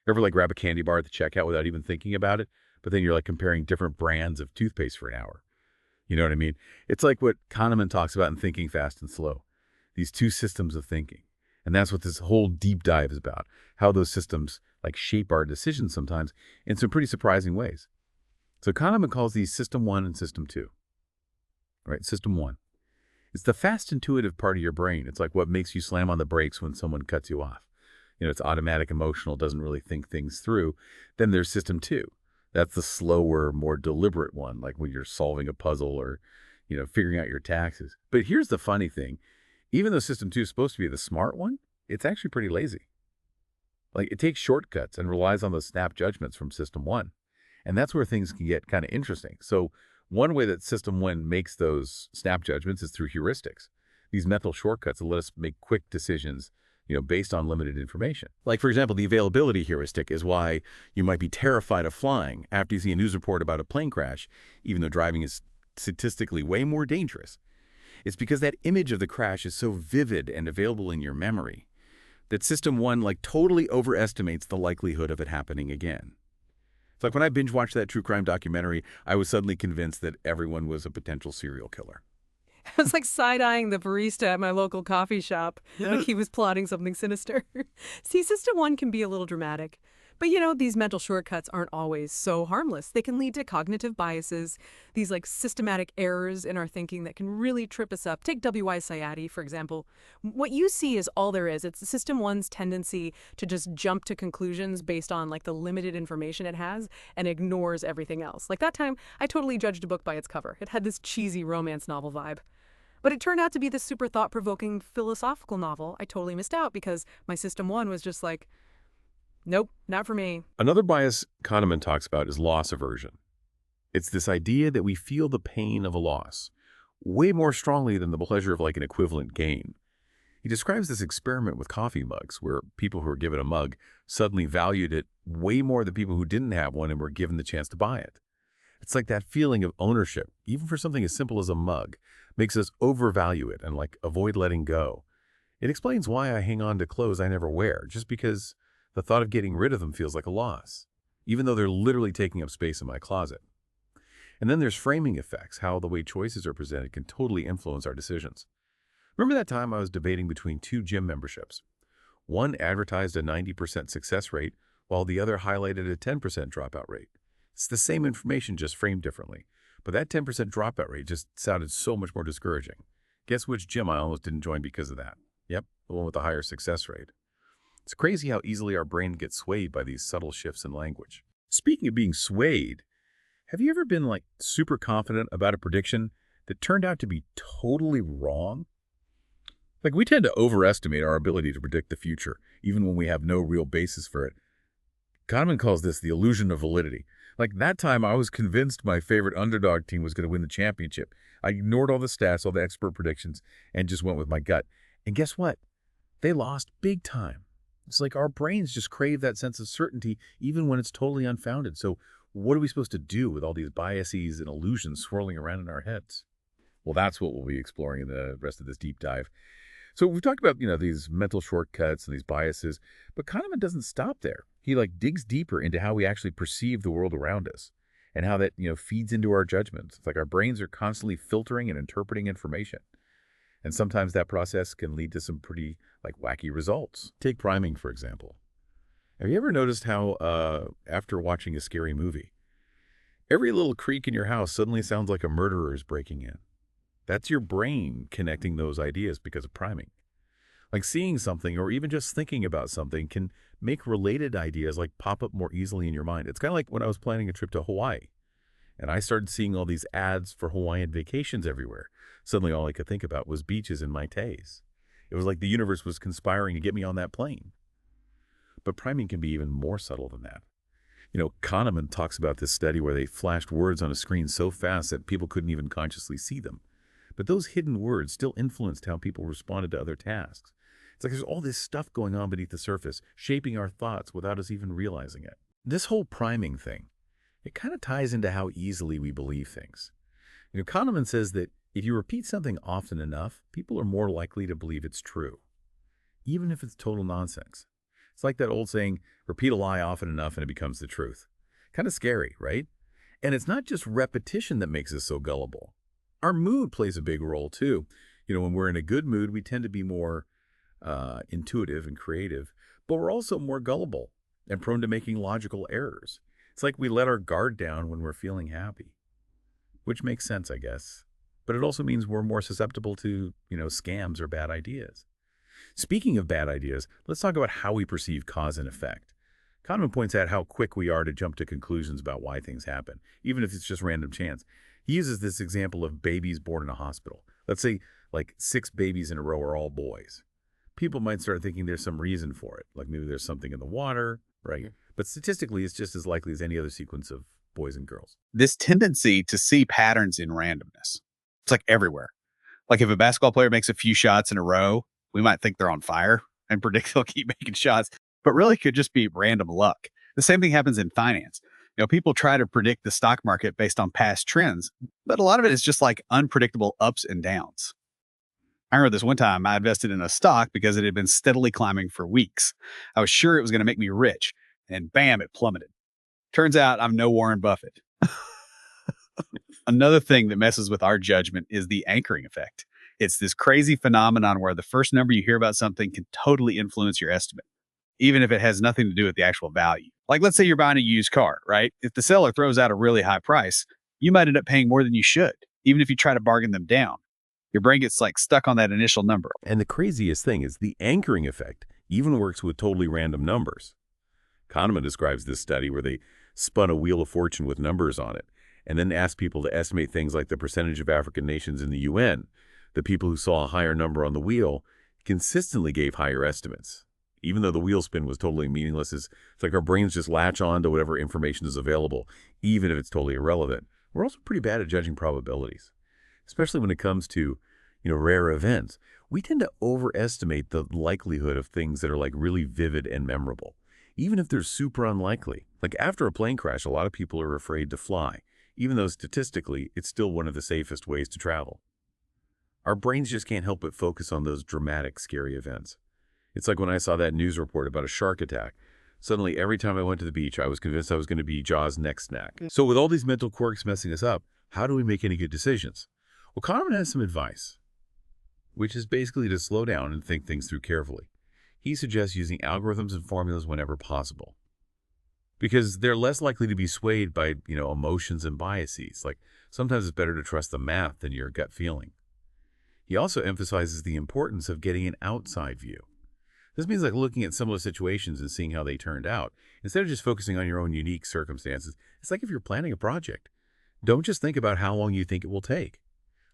Ever like grab a candy bar at the checkout without even thinking about it, but then you're like comparing different brands of toothpaste for an hour? You know what I mean? It's like what Kahneman talks about in Thinking Fast and Slow, these two systems of thinking. And that's what this whole deep dive is about, how those systems like shape our decisions sometimes in some pretty surprising ways. So Kahneman calls these System 1 and System 2. Right? System 1. It's the fast, intuitive part of your brain. It's like what makes you slam on the brakes when someone cuts you off. It's automatic, emotional, doesn't really think things through. Then there's System 2. That's the slower, more deliberate one, like when you're solving a puzzle or, figuring out your taxes. But here's the funny thing. Even though System 2 is supposed to be the smart one, it's actually pretty lazy. Like, it takes shortcuts and relies on those snap judgments from System 1. And that's where things can get kind of interesting. So one way that System 1 makes those snap judgments is through heuristics, these mental shortcuts that let us make quick decisions, based on limited information. Like, for example, the availability heuristic is why you might be terrified of flying after you see a news report about a plane crash, even though driving is statistically way more dangerous. It's because that image of the crash is so vivid and available in your memory that System 1 like totally overestimates the likelihood of it happening again. It's like when I binge watched that true crime documentary, I was suddenly convinced that everyone was a potential serial killer. I was like side-eyeing the barista at my local coffee shop, like he was plotting something sinister. See, System 1 can be a little dramatic. But these mental shortcuts aren't always so harmless. They can lead to cognitive biases, these like systematic errors in our thinking that can really trip us up. Take W.I. Sayati, for example. What you see is all there is. It's System 1's tendency to just jump to conclusions based on like the limited information it has and ignores everything else. Like that time, I totally judged a book by its cover. It had this cheesy romance novel vibe. But it turned out to be this super thought-provoking philosophical novel. I totally missed out because my System 1 was just like, nope, not for me. Another bias Kahneman talks about is loss aversion. It's this idea that we feel the pain of a loss way more strongly than the pleasure of like an equivalent gain. He describes this experiment with coffee mugs where people who were given a mug suddenly valued it way more than people who didn't have one and were given the chance to buy it. It's like that feeling of ownership, even for something as simple as a mug, makes us overvalue it and like avoid letting go. It explains why I hang on to clothes I never wear, just because the thought of getting rid of them feels like a loss, even though they're literally taking up space in my closet. And then there's framing effects, how the way choices are presented can totally influence our decisions. Remember that time I was debating between two gym memberships? One advertised a 90% success rate, while the other highlighted a 10% dropout rate. It's the same information, just framed differently. But that 10% dropout rate just sounded so much more discouraging. Guess which gym I almost didn't join because of that? Yep, the one with the higher success rate. It's crazy how easily our brain gets swayed by these subtle shifts in language. Speaking of being swayed, have you ever been like super confident about a prediction that turned out to be totally wrong? Like, we tend to overestimate our ability to predict the future, even when we have no real basis for it. Kahneman calls this the illusion of validity. Like that time I was convinced my favorite underdog team was going to win the championship. I ignored all the stats, all the expert predictions, and just went with my gut. And guess what? They lost big time. It's like our brains just crave that sense of certainty even when it's totally unfounded. So what are we supposed to do with all these biases and illusions swirling around in our heads? Well, that's what we'll be exploring in the rest of this deep dive. So we've talked about, these mental shortcuts and these biases, but Kahneman doesn't stop there. He digs deeper into how we actually perceive the world around us and how that, feeds into our judgments. It's like our brains are constantly filtering and interpreting information. And sometimes that process can lead to some pretty wacky results. Take priming, for example. Have you ever noticed how after watching a scary movie, every little creak in your house suddenly sounds like a murderer is breaking in? That's your brain connecting those ideas because of priming. Like seeing something or even just thinking about something can make related ideas pop up more easily in your mind. It's kind of like when I was planning a trip to Hawaii and I started seeing all these ads for Hawaiian vacations everywhere. Suddenly all I could think about was beaches and maitais. It was like the universe was conspiring to get me on that plane. But priming can be even more subtle than that. Kahneman talks about this study where they flashed words on a screen so fast that people couldn't even consciously see them. But those hidden words still influenced how people responded to other tasks. It's like there's all this stuff going on beneath the surface, shaping our thoughts without us even realizing it. This whole priming thing, it kind of ties into how easily we believe things. Kahneman says that if you repeat something often enough, people are more likely to believe it's true, even if it's total nonsense. It's like that old saying, repeat a lie often enough and it becomes the truth. Kind of scary, right? And it's not just repetition that makes us so gullible. Our mood plays a big role too. When we're in a good mood, we tend to be more intuitive and creative, but we're also more gullible and prone to making logical errors. It's like we let our guard down when we're feeling happy, which makes sense, I guess. But it also means we're more susceptible to, scams or bad ideas. Speaking of bad ideas, let's talk about how we perceive cause and effect. Kahneman points out how quick we are to jump to conclusions about why things happen, even if it's just random chance. He uses this example of babies born in a hospital. Let's say, like 6 babies in a row are all boys. People might start thinking there's some reason for it, like maybe there's something in the water, right? But statistically, it's just as likely as any other sequence of boys and girls. This tendency to see patterns in randomness. It's like everywhere. Like if a basketball player makes a few shots in a row, we might think they're on fire and predict they'll keep making shots, but really could just be random luck. The same thing happens in finance. People try to predict the stock market based on past trends, but a lot of it is just like unpredictable ups and downs. I remember this one time I invested in a stock because it had been steadily climbing for weeks. I was sure it was going to make me rich, and bam, it plummeted. Turns out I'm no Warren Buffett. Another thing that messes with our judgment is the anchoring effect. It's this crazy phenomenon where the first number you hear about something can totally influence your estimate, even if it has nothing to do with the actual value. Like, let's say you're buying a used car, right? If the seller throws out a really high price, you might end up paying more than you should, even if you try to bargain them down. Your brain gets stuck on that initial number. And the craziest thing is the anchoring effect even works with totally random numbers. Kahneman describes this study where they spun a wheel of fortune with numbers on it and then asked people to estimate things like the percentage of African nations in the UN. The people who saw a higher number on the wheel consistently gave higher estimates. Even though the wheel spin was totally meaningless, it's like our brains just latch on to whatever information is available, even if it's totally irrelevant. We're also pretty bad at judging probabilities, especially when it comes to, rare events. We tend to overestimate the likelihood of things that are really vivid and memorable, even if they're super unlikely. Like after a plane crash, a lot of people are afraid to fly, even though statistically, it's still one of the safest ways to travel. Our brains just can't help but focus on those dramatic, scary events. It's like when I saw that news report about a shark attack. Suddenly, every time I went to the beach, I was convinced I was going to be Jaws' next snack. So with all these mental quirks messing us up, how do we make any good decisions? Well, Kahneman has some advice, which is basically to slow down and think things through carefully. He suggests using algorithms and formulas whenever possible, because they're less likely to be swayed by, emotions and biases. Like sometimes it's better to trust the math than your gut feeling. He also emphasizes the importance of getting an outside view. This means looking at similar situations and seeing how they turned out. Instead of just focusing on your own unique circumstances, it's like if you're planning a project. Don't just think about how long you think it will take.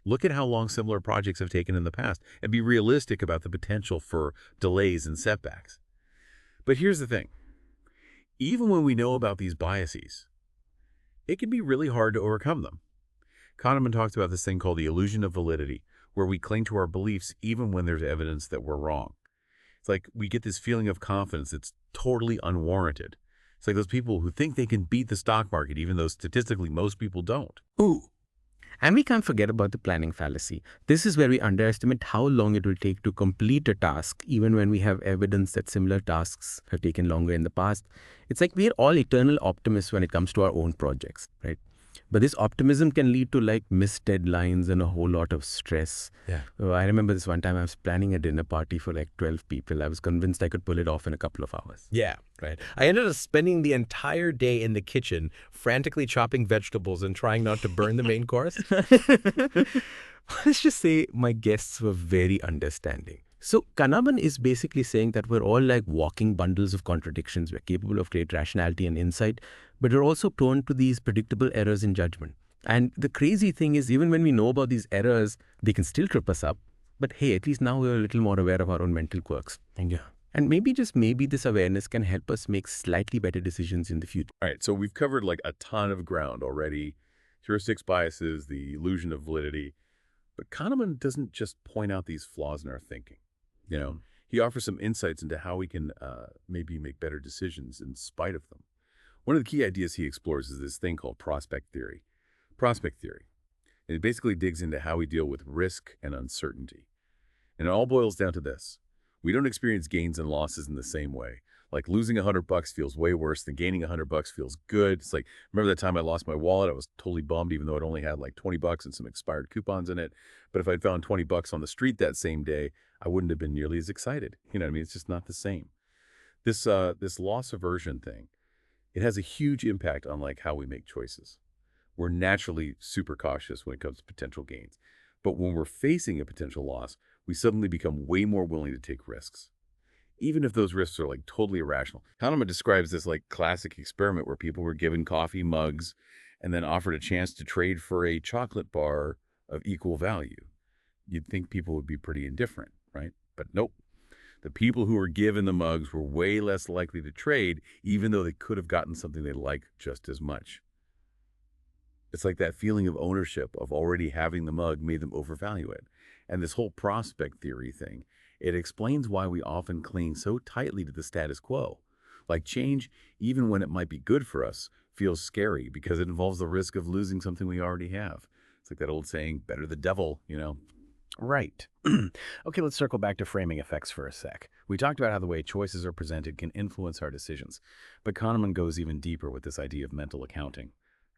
Look at how long similar projects have taken in the past and be realistic about the potential for delays and setbacks. But here's the thing. Even when we know about these biases, it can be really hard to overcome them. Kahneman talks about this thing called the illusion of validity, where we cling to our beliefs even when there's evidence that we're wrong. It's like we get this feeling of confidence that's totally unwarranted. It's like those people who think they can beat the stock market even though statistically most people don't. Ooh. And we can't forget about the planning fallacy. This is where we underestimate how long it will take to complete a task, even when we have evidence that similar tasks have taken longer in the past. It's like we're all eternal optimists when it comes to our own projects, right? But this optimism can lead to missed deadlines and a whole lot of stress. Yeah. I remember this one time I was planning a dinner party for 12 people. I was convinced I could pull it off in a couple of hours. Yeah, right. I ended up spending the entire day in the kitchen, frantically chopping vegetables and trying not to burn the main course. Let's just say my guests were very understanding. So Kahneman is basically saying that we're all like walking bundles of contradictions. We're capable of great rationality and insight, but we're also prone to these predictable errors in judgment. And the crazy thing is, even when we know about these errors, they can still trip us up. But hey, at least now we're a little more aware of our own mental quirks. Yeah. And maybe, just maybe, this awareness can help us make slightly better decisions in the future. All right, so we've covered a ton of ground already. Heuristics, biases, the illusion of validity. But Kahneman doesn't just point out these flaws in our thinking. He offers some insights into how we can maybe make better decisions in spite of them. One of the key ideas he explores is this thing called prospect theory. Prospect theory. It basically digs into how we deal with risk and uncertainty. And it all boils down to this. We don't experience gains and losses in the same way. Like losing $100 feels way worse than gaining $100 feels good. It's like, remember that time I lost my wallet? I was totally bummed, even though it only had like $20 and some expired coupons in it. But if I'd found $20 on the street that same day, I wouldn't have been nearly as excited. You know what I mean? It's just not the same. This loss aversion thing, it has a huge impact on like how we make choices. We're naturally super cautious when it comes to potential gains. But when we're facing a potential loss, we suddenly become way more willing to take risks, even if those risks are like totally irrational. Kahneman describes this like classic experiment where people were given coffee mugs and then offered a chance to trade for a chocolate bar of equal value. You'd think people would be pretty indifferent, right? But nope. The people who were given the mugs were way less likely to trade, even though they could have gotten something they liked just as much. It's like that feeling of ownership of already having the mug made them overvalue it. And this whole prospect theory thing, it explains why we often cling so tightly to the status quo. Like change, even when it might be good for us, feels scary because it involves the risk of losing something we already have. It's like that old saying, better the devil, you know. Right. Okay, let's circle back to framing effects for a sec. We talked about how the way choices are presented can influence our decisions, but Kahneman goes even deeper with this idea of mental accounting.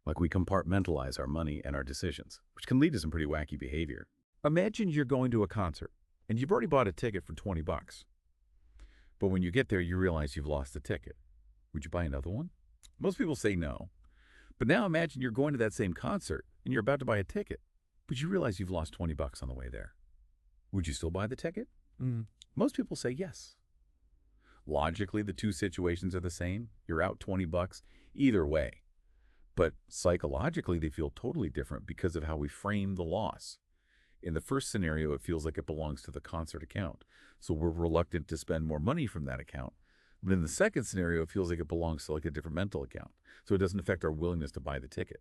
Like we compartmentalize our money and our decisions, which can lead to some pretty wacky behavior. Imagine you're going to a concert and you've already bought a ticket for $20. But when you get there, you realize you've lost the ticket. Would you buy another one? Most people say no. But now imagine you're going to that same concert and you're about to buy a ticket, but you realize you've lost $20 on the way there. Would you still buy the ticket? Most people say yes. Logically, the two situations are the same. You're out $20 either way. But psychologically, they feel totally different because of how we frame the loss. In the first scenario, it feels like it belongs to the concert account, so we're reluctant to spend more money from that account. But in the second scenario, it feels like it belongs to like a different mental account, so it doesn't affect our willingness to buy the ticket.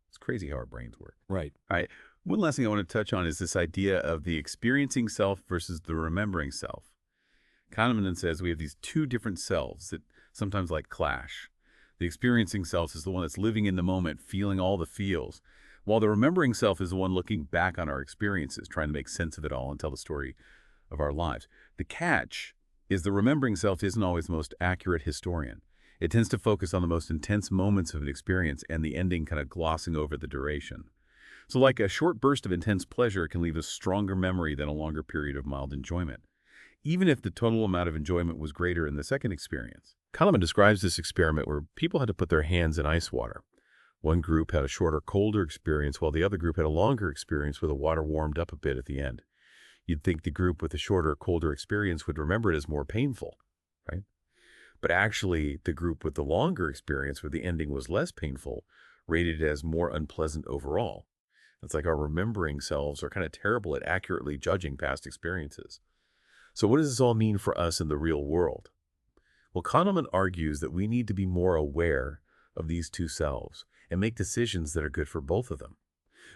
It's crazy how our brains work. Right. All right. One last thing I want to touch on is this idea of the experiencing self versus the remembering self. Kahneman says we have these two different selves that sometimes like clash. The experiencing self is the one that's living in the moment, feeling all the feels, while the remembering self is the one looking back on our experiences, trying to make sense of it all and tell the story of our lives. The catch is the remembering self isn't always the most accurate historian. It tends to focus on the most intense moments of an experience and the ending kind of glossing over the duration. So like a short burst of intense pleasure can leave a stronger memory than a longer period of mild enjoyment, even if the total amount of enjoyment was greater in the second experience. Kahneman describes this experiment where people had to put their hands in ice water. One group had a shorter, colder experience, while the other group had a longer experience where the water warmed up a bit at the end. You'd think the group with the shorter, colder experience would remember it as more painful, right? But actually, the group with the longer experience where the ending was less painful rated it as more unpleasant overall. It's like our remembering selves are kind of terrible at accurately judging past experiences. So what does this all mean for us in the real world? Well, Kahneman argues that we need to be more aware of these two selves and make decisions that are good for both of them.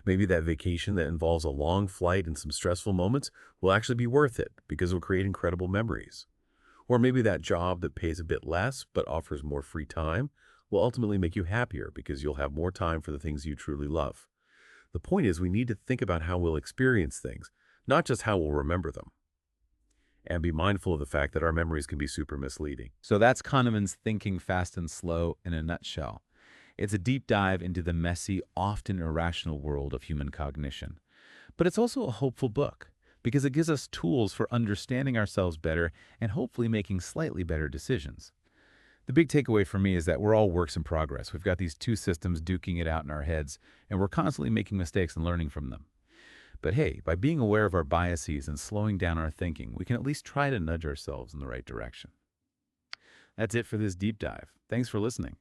Maybe that vacation that involves a long flight and some stressful moments will actually be worth it because it will create incredible memories. Or maybe that job that pays a bit less but offers more free time will ultimately make you happier because you'll have more time for the things you truly love. The point is we need to think about how we'll experience things, not just how we'll remember them. And be mindful of the fact that our memories can be super misleading. So that's Kahneman's Thinking Fast and Slow in a nutshell. It's a deep dive into the messy, often irrational world of human cognition. But it's also a hopeful book because it gives us tools for understanding ourselves better and hopefully making slightly better decisions. The big takeaway for me is that we're all works in progress. We've got these two systems duking it out in our heads, and we're constantly making mistakes and learning from them. But hey, by being aware of our biases and slowing down our thinking, we can at least try to nudge ourselves in the right direction. That's it for this deep dive. Thanks for listening.